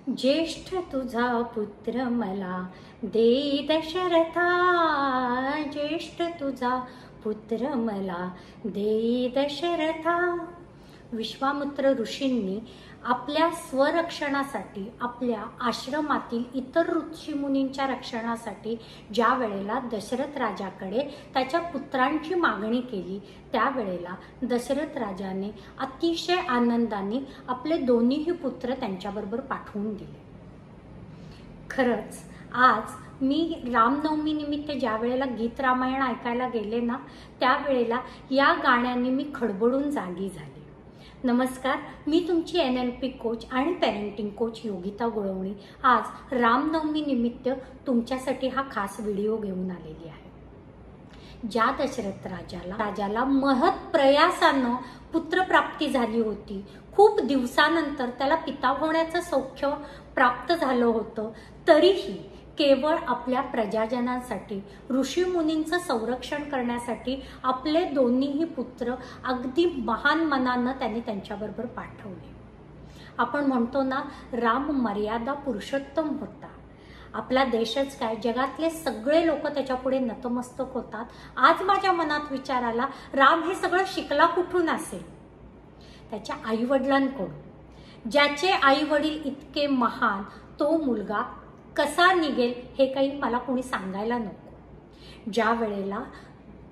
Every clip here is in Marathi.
ज्येष्ठ तुझा पुत्र मला दे दशरथा, ज्येष्ठ तुझा पुत्र मला दे दशरथा। विश्वामित्र ऋषींनी आपल्या स्वरक्षणासाठी, आपल्या आश्रमातील इतर ऋषीमुनींच्या रक्षणासाठी ज्या वेळेला दशरथ राजाकडे त्याच्या पुत्रांची मागणी केली, त्यावेळेला दशरथ राजाने अतिशय आनंदाने आपले दोन्हीही पुत्र त्यांच्याबरोबर पाठवून दिले। खरंच आज मी रामनवमी निमित्त ज्या वेळेला गीत रामायण ऐकायला गेले ना, त्यावेळेला या गाण्याने मी खडबडून जागी झाले। नमस्कार, मी तुमची NLP कोच आणि पेरेंटिंग कोच योगिता गुळवणी आज रामनवमी निमित्त तुमच्यासाठी हा खास व्हिडिओ घेऊन आलेली आहे। ज्या दशरथ राजाला महत् प्रयासानं पुत्रप्राप्ती झाली होती, खूप दिवसानंतर त्याला पिता होण्याचं सौख्य प्राप्त झालं होतं, तरीही केवळ आपल्या प्रजाजनांसाठी, ऋषी मुनींचं संरक्षण करण्यासाठी आपले दोन्हीही पुत्र अगदी महान मनानं त्यांनी त्यांच्याबरोबर पाठवले। आपण म्हणतो ना, राम मर्यादा पुरुषोत्तम होता। आपला देशच काय, जगातले सगळे लोक त्याच्यापुढे नतमस्तक होतात। आज माझ्या मनात विचार आला, राम हे सगळं शिकला कुठून असेल? त्याच्या आई वडिलांकडून। ज्याचे आई वडील इतके महान, तो मुलगा कसा निघेल हे काही मला कोणी सांगायला नको। ज्या वेळेला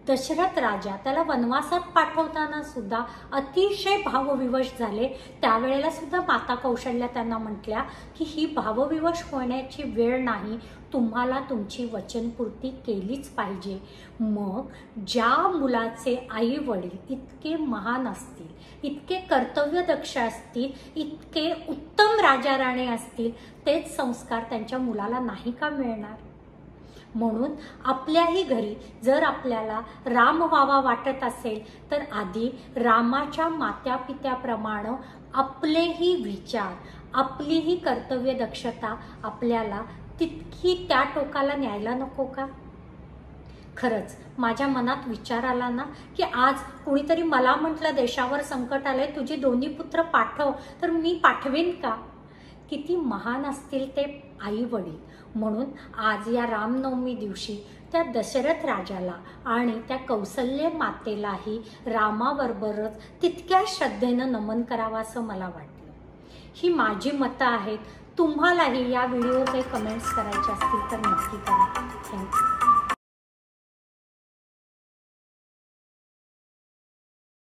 दशरथ राजा त्याला वनवासात पाठवताना सुद्धा अतिशय भावविवश झाले, त्यावेळेला सुद्धा माता कौशल्या त्यांना म्हटल्या की ही भावविवश होण्याची वेळ नाही, तुम्हाला तुमची वचनपूर्ती केलीच पाहिजे। मग ज्या मुलाचे आई वडील इतके महान असतील, इतके कर्तव्यदक्ष असतील, इतके उत्तम राजा राणे असतील, तेच संस्कार त्यांच्या मुलाला नाही का मिळणार? म्हणून आपल्याही घरी जर आपल्याला राम व्हावा वाटत असेल, तर आधी रामाच्या मात्यापित्याप्रमाणे आपलेही विचार, आपलीही कर्तव्य दक्षता आपल्याला तितकी त्या टोकाला न्यायला नको का? खरंच माझ्या मनात विचार आला ना, की आज कुणीतरी मला म्हटलं देशावर संकट आलंय, तुझे दोन्ही पुत्र पाठव, तर मी पाठवेन का? किती महान असतील ते आई वडील। म्हणून आज या रामनवमी दिवशी त्या दशरथ राजाला आणि त्या कौसल्य मातेलाही रामाबरोबरच तितक्या श्रद्धेनं नमन करावं असं मला वाटलं। ही माझी मतं आहेत। तुम्हालाही या व्हिडिओवर काही कमेंट्स करायचे असतील तर नक्की करा। थँक्यू।